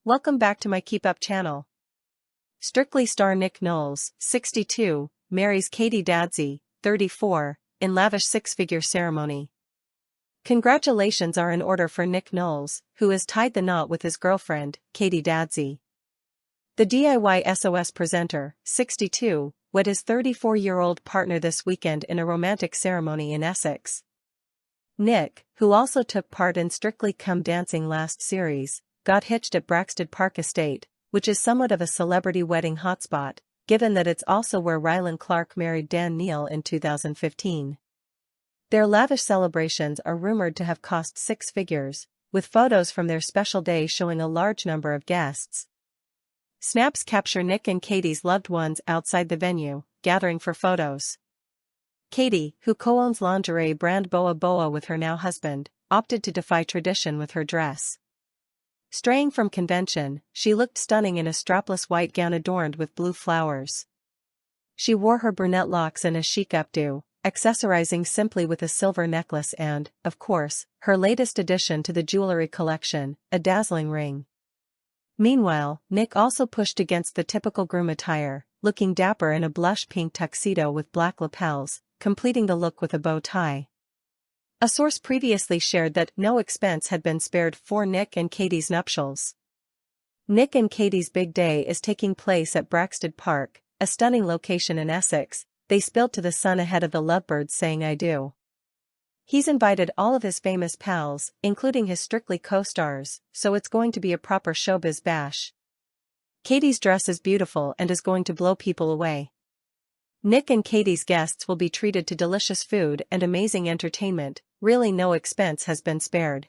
Welcome back to my Keep Up channel. Strictly star Nick Knowles, 62, marries Katie Dadzie, 34, in lavish six-figure ceremony. Congratulations are in order for Nick Knowles, who has tied the knot with his girlfriend, Katie Dadzie. The DIY SOS presenter, 62, wed his 34-year-old partner this weekend in a romantic ceremony in Essex. Nick, who also took part in Strictly Come Dancing last series, got hitched at Braxted Park Estate, which is somewhat of a celebrity wedding hotspot, given that it's also where Rylan Clark married Dan Neal in 2015. Their lavish celebrations are rumored to have cost six figures, with photos from their special day showing a large number of guests. Snaps capture Nick and Katie's loved ones outside the venue, gathering for photos. Katie, who co-owns lingerie brand Boa Boa with her now husband, opted to defy tradition with her dress. Straying from convention, she looked stunning in a strapless white gown adorned with blue flowers. She wore her brunette locks in a chic updo, accessorizing simply with a silver necklace and, of course, her latest addition to the jewelry collection, a dazzling ring. Meanwhile, Nick also pushed against the typical groom attire, looking dapper in a blush pink tuxedo with black lapels, completing the look with a bow tie. A source previously shared that no expense had been spared for Nick and Katie's nuptials. Nick and Katie's big day is taking place at Braxted Park, a stunning location in Essex. They spilled to the sun ahead of the lovebirds saying I do. He's invited all of his famous pals, including his Strictly co-stars, so it's going to be a proper showbiz bash. Katie's dress is beautiful and is going to blow people away. Nick and Katie's guests will be treated to delicious food and amazing entertainment. Really no expense has been spared.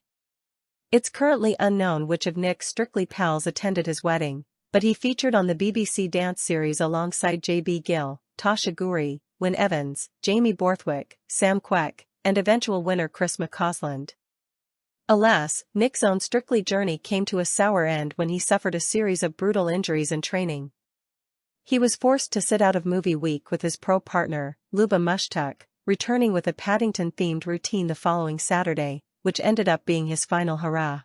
It's currently unknown which of Nick's Strictly pals attended his wedding, but he featured on the BBC dance series alongside J.B. Gill, Tasha Ghouri, Wyn Evans, Jamie Borthwick, Sam Quek, and eventual winner Chris McCausland. Alas, Nick's own Strictly journey came to a sour end when he suffered a series of brutal injuries in training. He was forced to sit out of movie week with his pro partner, Luba Mushtuk, returning with a Paddington-themed routine the following Saturday, which ended up being his final hurrah.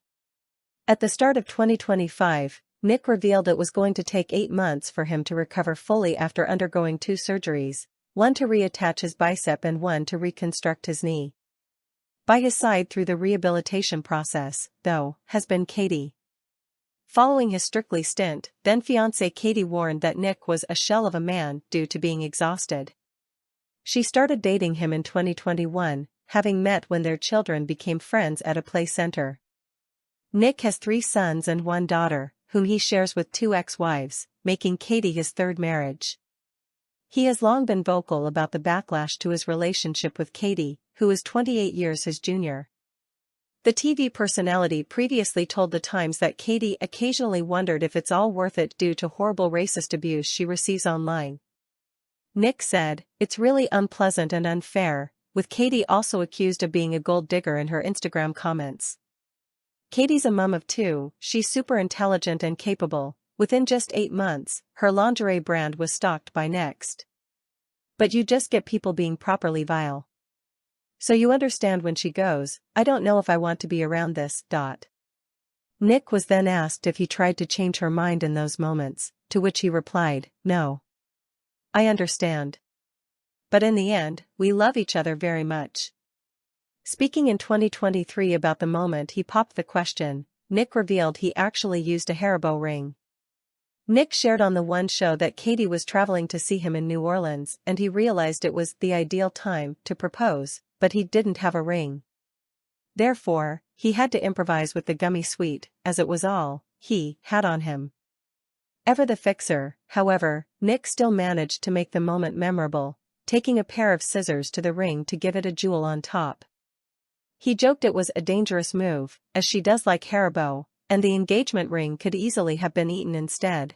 At the start of 2025, Nick revealed it was going to take 8 months for him to recover fully after undergoing 2 surgeries, one to reattach his bicep and one to reconstruct his knee. By his side through the rehabilitation process, though, has been Katie. Following his Strictly stint, then-fiancée Katie warned that Nick was a shell of a man due to being exhausted. She started dating him in 2021, having met when their children became friends at a play center. Nick has 3 sons and 1 daughter, whom he shares with 2 ex-wives, making Katie his 3rd marriage. He has long been vocal about the backlash to his relationship with Katie, who is 28 years his junior. The TV personality previously told The Times that Katie occasionally wondered if it's all worth it due to horrible racist abuse she receives online. Nick said, "It's really unpleasant and unfair," with Katie also accused of being a gold digger in her Instagram comments. Katie's a mum of 2, she's super intelligent and capable. Within just 8 months, her lingerie brand was stalked by Next. But you just get people being properly vile. So you understand when she goes, "I don't know if I want to be around this." Nick was then asked if he tried to change her mind in those moments, to which he replied, "No. I understand. But in the end, we love each other very much." Speaking in 2023 about the moment he popped the question, Nick revealed he actually used a Haribo ring. Nick shared on the One show that Katie was traveling to see him in New Orleans and he realized it was the ideal time to propose, but he didn't have a ring. Therefore, he had to improvise with the gummy sweet, as it was all he had on him. Ever the fixer, however, Nick still managed to make the moment memorable, taking a pair of scissors to the ring to give it a jewel on top. He joked it was a dangerous move, as she does like Haribo, and the engagement ring could easily have been eaten instead.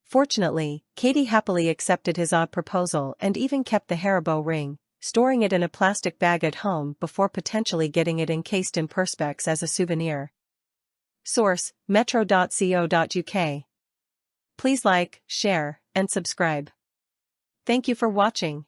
Fortunately, Katie happily accepted his odd proposal and even kept the Haribo ring, storing it in a plastic bag at home before potentially getting it encased in perspex as a souvenir. Source: metro.co.uk. Please like, share, and subscribe. Thank you for watching.